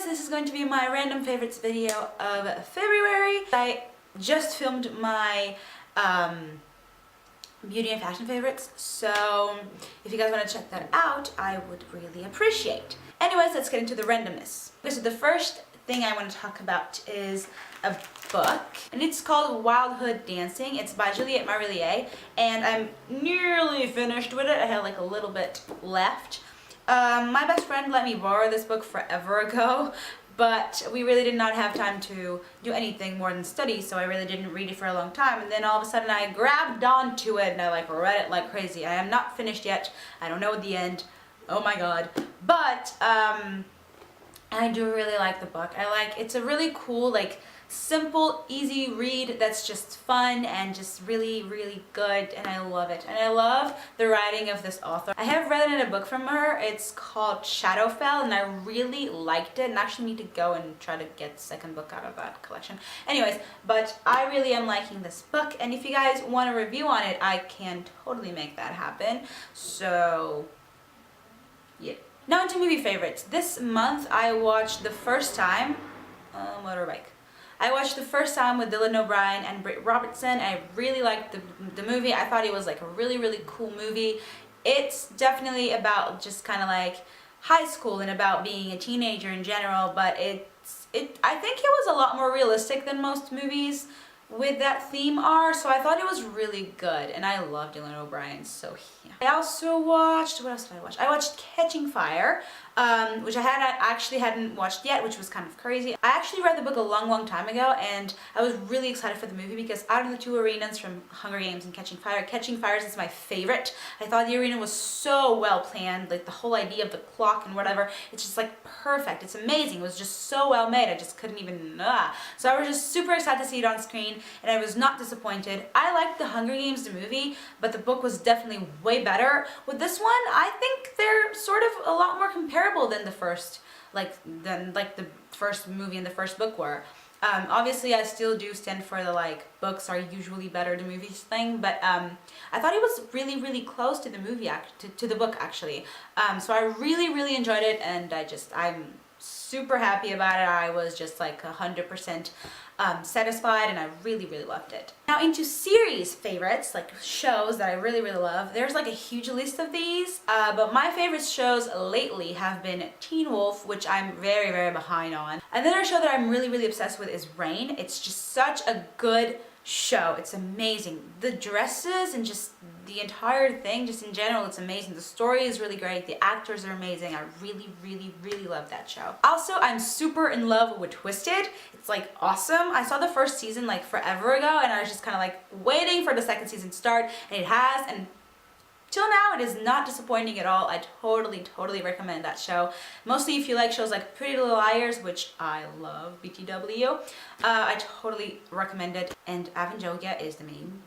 guys, this is going to be my random favorites video of February. I just filmed my beauty and fashion favorites, so if you guys want to check that out, I would really appreciate. Anyways, let's get into the randomness. Okay, so the first thing I want to talk about is a book, and it's called Wildhood Dancing. It's by M.I.A, and I'm nearly finished with it. I have like a little bit left. My best friend let me borrow this book forever ago, but we really did not have time to do anything more than study, so I really didn't read it for a long time. And then all of a sudden I grabbed onto it and I like read it like crazy. I am not finished yet. I don't know the end. Oh my god. But I do really like the book. It's a really cool, like, simple, easy read that's just fun and just really, really good, and I love it. And I love the writing of this author. I have read a book from her. It's called Shadowfell, and I really liked it, and actually need to go and try to get the second book out of that collection. Anyways, but I really am liking this book, and if you guys want a review on it, I can totally make that happen. So, yeah. Now into movie favorites. This month I watched the first time, Motorbike. I watched the first time with Dylan O'Brien and Britt Robertson. I really liked the movie. I thought it was like a really, really cool movie. It's definitely about just kind of like high school and about being a teenager in general, but I think it was a lot more realistic than most movies with that theme are, so I thought it was really good, and I love Dylan O'Brien, so yeah. I also watched, what else did I watch? I watched Catching Fire, which I actually hadn't watched yet, which was kind of crazy. I actually read the book a long, long time ago, and I was really excited for the movie because out of the two arenas from Hunger Games and Catching Fire is my favorite. I thought the arena was so well planned, like the whole idea of the clock and whatever, it's just like perfect, it's amazing, it was just so well made, I just couldn't even, So I was just super excited to see it on screen, and I was not disappointed. I liked the Hunger Games, the movie, but the book was definitely way better. With this one, I think they're sort of a lot more comparable than the first, the first movie and the first book were. Obviously, I still do stand for the books are usually better than movies thing, but I thought it was really, really close to the movie, to the book actually. So I really, really enjoyed it, and I'm super happy about it. I was just like 100% satisfied, and I really, really loved it. Now into series favorites, like shows that I really, really love. There's like a huge list of these, but my favorite shows lately have been Teen Wolf, which I'm very, very behind on. Another show that I'm really, really obsessed with is Rain. It's just such a good show. It's amazing. The dresses and just the entire thing, just in general, it's amazing. The story is really great. The actors are amazing. I really, really, really love that show. Also, I'm super in love with Twisted. It's like awesome. I saw the first season like forever ago, and I was just kind of like waiting for the second season to start, and it has, and till now, it is not disappointing at all. I totally, totally recommend that show. Mostly if you like shows like Pretty Little Liars, which I love, BTW. I totally recommend it. And Avin Jogia is the main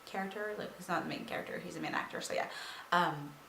character. Like, he's not the main character, he's the main actor, so yeah.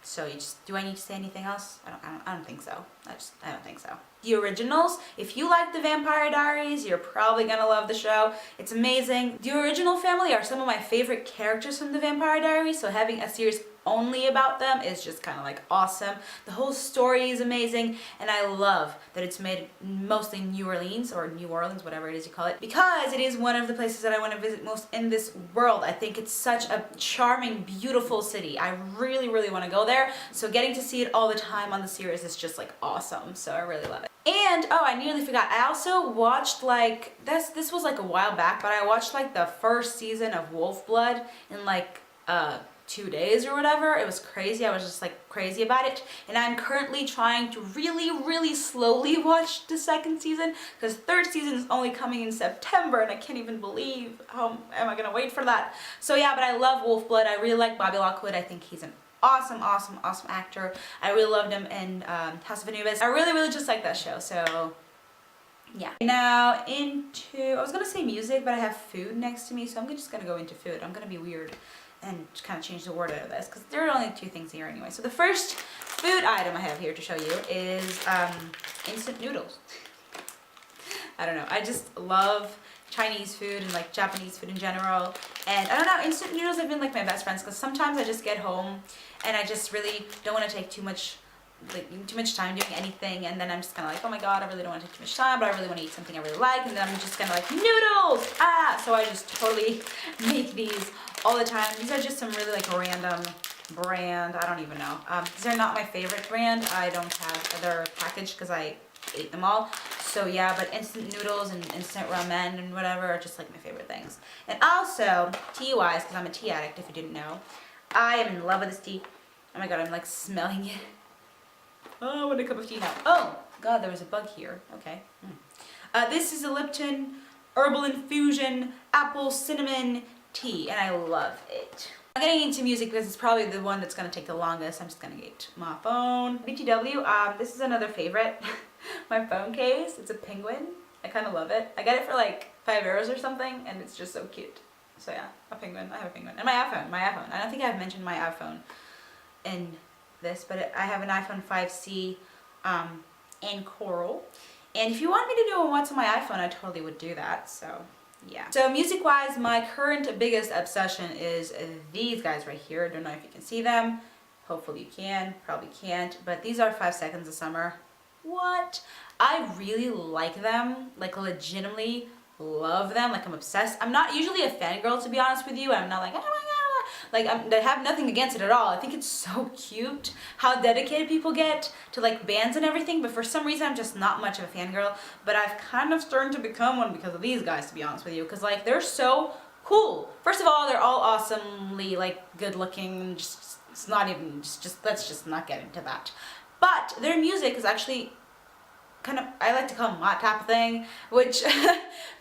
So do I need to say anything else? I don't think so. I don't think so. The originals, if you like the Vampire Diaries, you're probably gonna love the show. It's amazing. The original family are some of my favorite characters from the Vampire Diaries, so having a series only about them is just kind of like awesome. The whole story is amazing, and I love that it's made mostly in New Orleans, or New Orleans, whatever it is you call it, because it is one of the places that I want to visit most in this world. I think it's such a charming, beautiful city. I really, really want to go there, so getting to see it all the time on the series is just like awesome, so I really love it. And, oh, I nearly forgot, I also watched this was like a while back, but I watched like the first season of Wolf Blood in like 2 days or whatever. It was crazy. I was just like crazy about it, and I'm currently trying to really, really slowly watch the second season, because third season is only coming in September, and I can't even believe how am I gonna wait for that. So yeah, but I love Wolf Blood. I really like Bobby Lockwood. I think he's an awesome, awesome, awesome actor. I really loved him in House of Anubis. I really, really just like that show, so yeah. Now into, I was gonna say music, but I have food next to me, so I'm just gonna go into food. I'm gonna be weird and kind of change the order of this, because there are only two things here anyway. So the first food item I have here to show you is instant noodles. I don't know, I just love Chinese food and like Japanese food in general, and I don't know, instant noodles have been like my best friends, because sometimes I just get home and I just really don't want to take too much like too much time doing anything, and then I'm just kind of like, oh my god, I really don't want to take too much time, but I really want to eat something I really like, and then I'm just kind of like, noodles! So I just totally make these all the time. These are just some really like random brand, I don't even know. These are not my favorite brand. I don't have their package because I ate them all. So yeah, but instant noodles and instant ramen and whatever are just like my favorite things. And also, tea-wise, because I'm a tea addict if you didn't know, I am in love with this tea. Oh my god, I'm like smelling it. Oh, I want a cup of tea now. Oh god, there was a bug here. Okay. This is a Lipton Herbal Infusion Apple Cinnamon Tea, and I love it. I'm getting into music because it's probably the one that's going to take the longest. I'm just going to get my phone. BTW, this is another favorite. My phone case. It's a penguin. I kind of love it. I got it for like €5 or something, and it's just so cute. So yeah, a penguin. I have a penguin. And my iPhone. I don't think I've mentioned my iPhone in this, but I have an iPhone 5C in coral. And if you want me to do a what's on my iPhone, I totally would do that. So yeah. So music wise, my current biggest obsession is these guys right here. I don't know if you can see them. Hopefully you can, probably can't, but these are 5 Seconds of Summer. What? I really like them, like legitimately love them, like I'm obsessed. I'm not usually a fangirl, to be honest with you. I'm not like, oh my god. Like, I have nothing against it at all. I think it's so cute how dedicated people get to like bands and everything, but for some reason I'm just not much of a fangirl. But I've kind of started to become one because of these guys, to be honest with you, because like they're so cool. First of all, they're all awesomely like good looking. Just it's not even just let's just not get into that. But their music is actually kind of, I like to call them hot type of thing, which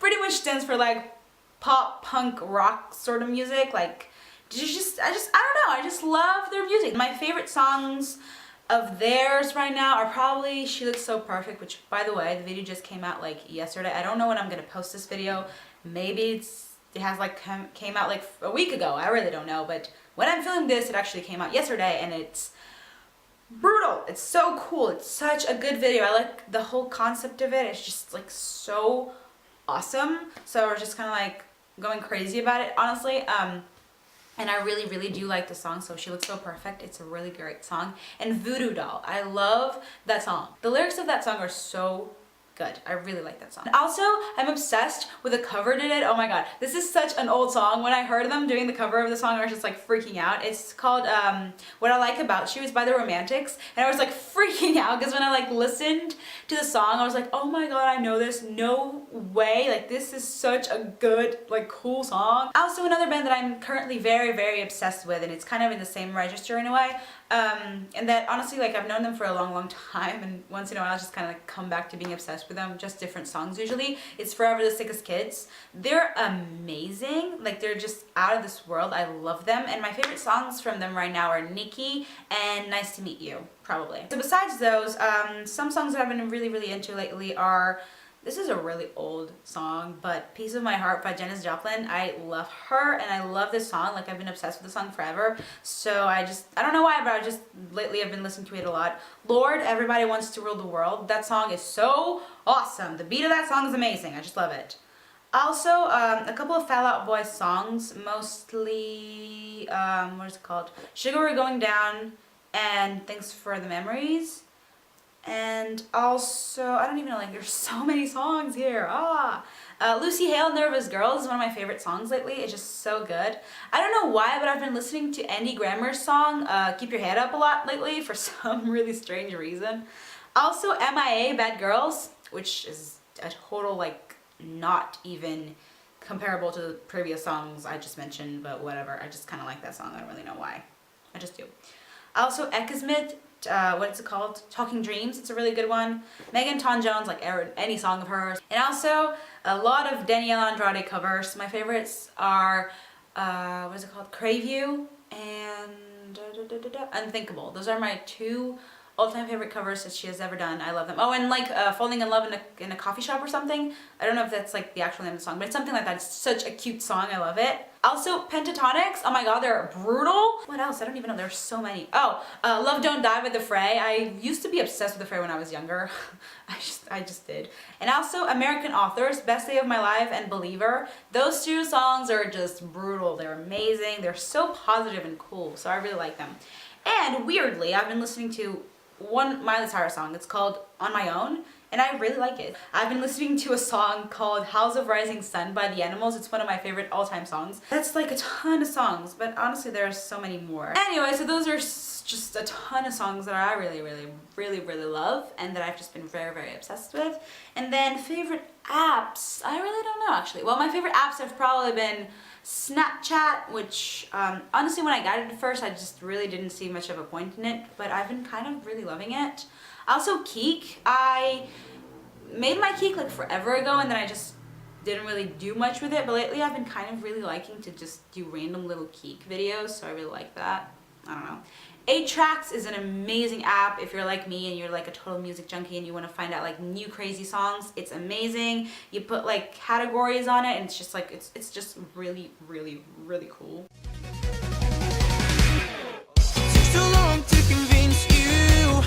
pretty much stands for like pop punk rock sort of music. Like I don't know, I just love their music. My favorite songs of theirs right now are probably She Looks So Perfect, which by the way, the video just came out like yesterday. I don't know when I'm gonna post this video. Maybe it has like came out like a week ago. I really don't know, but when I'm filming this, it actually came out yesterday, and it's brutal. It's so cool. It's such a good video. I like the whole concept of it. It's just like so awesome. So we're just kind of like going crazy about it, honestly. And I really, really do like the song, so She Looks So Perfect. It's a really great song. And Voodoo Doll. I love that song. The lyrics of that song are so good. I really like that song. Also, I'm obsessed with the cover they did. Oh my god. This is such an old song. When I heard them doing the cover of the song, I was just like freaking out. It's called What I Like About You. It's by the Romantics. And I was like freaking out because when I like listened to the song, I was like, oh my god, I know this. No way. Like this is such a good, like cool song. Also, another band that I'm currently very, very obsessed with, and it's kind of in the same register in a way. And that honestly, like I've known them for a long, long time, and once in a while I just kind of like come back to being obsessed with them, just different songs usually. It's Forever the Sickest Kids. They're amazing. Like they're just out of this world. I love them, and my favorite songs from them right now are Nikki and Nice to Meet You, probably. So besides those, some songs that I've been really, really into lately are, this is a really old song, but Piece of My Heart by Janis Joplin. I love her, and I love this song. Like, I've been obsessed with the song forever. So I don't know why, but lately I've been listening to it a lot. Lord, Everybody Wants to Rule the World. That song is so awesome. The beat of that song is amazing. I just love it. Also, a couple of Fall Out Boy songs, mostly, what is it called? Sugar We're Going Down and Thanks for the Memories. And also, I don't even know, like there's so many songs here. Lucy Hale, Nervous Girl is one of my favorite songs lately. It's just so good. I don't know why, but I've been listening to Andy Grammer's song, Keep Your Head Up, a lot lately for some really strange reason. Also, M.I.A. Bad Girls, which is a total, like, not even comparable to the previous songs I just mentioned, but whatever. I just kind of like that song. I don't really know why. I just do. Also, Ekismet, what's it called? Talking Dreams. It's a really good one. Megan Thon Jones, like any song of hers. And also a lot of Danielle Andrade covers. My favorites are, what is it called? Crave You and Unthinkable. Those are my two all-time favorite covers that she has ever done. I love them. Oh, and like Falling in Love in a Coffee Shop or something. I don't know if that's like the actual name of the song, but it's something like that. It's such a cute song. I love it. Also, Pentatonics. Oh my god, they're brutal. What else? I don't even know. There's so many. Oh, Love Don't Die with The Fray. I used to be obsessed with The Fray when I was younger. I just did. And also American Authors, Best Day of My Life and Believer. Those two songs are just brutal. They're amazing. They're so positive and cool. So I really like them. And weirdly, I've been listening to one Miley Cyrus song. It's called On My Own, and I really like it. I've been listening to a song called House of Rising Sun by The Animals. It's one of my favorite all-time songs. That's like a ton of songs, but honestly there are so many more. Anyway, so those are just a ton of songs that I really love and that I've just been very obsessed with. And then favorite apps, I really don't know actually. Well, my favorite apps have probably been Snapchat, which honestly when I got it at first I just really didn't see much of a point in it, but I've been kind of really loving it. Also Keek, I made my Keek like forever ago and then I just didn't really do much with it, but lately I've been kind of really liking to just do random little Keek videos, so I really like that. I don't know. 8-Tracks is an amazing app if you're like me and you're like a total music junkie and you want to find out like new crazy songs. It's amazing. You put like categories on it and it's just like it's just really cool. Took so long to convince you.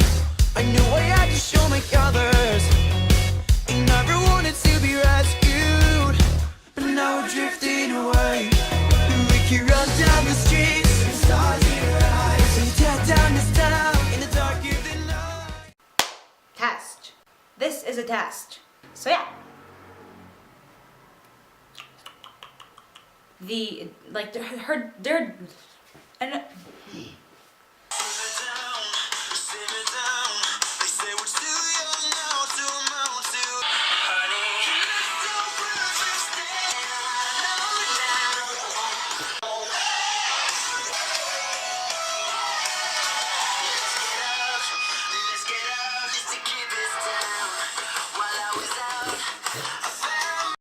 I knew I had to show my colors. I never wanted to be rescued, but now we're drifting away. We can run down the streets and stars in your eyes and tear down this town in the dark of the night. Test. This is a test. So yeah. They're